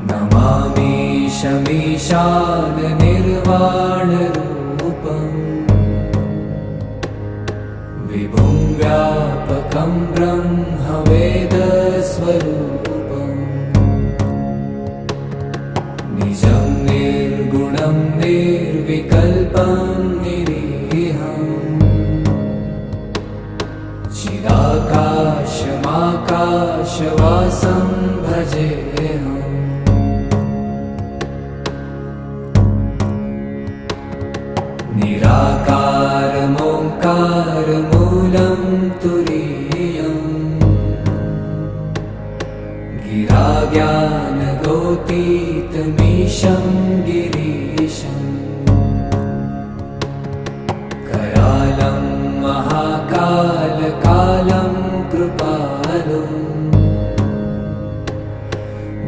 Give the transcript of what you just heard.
नमामीशमीशाननिर्वाणरूपम् विभुं व्यापकं ब्रह्मवेदस्वरूपम् निजं निर्गुणं निर्विकल्पं निरीहम् चिदाकाशमाकाशवासं भजेऽहम् निराकारमोङ्कारमूलं तुरीयम् गिराज्ञानगोतीतमीशं गिरि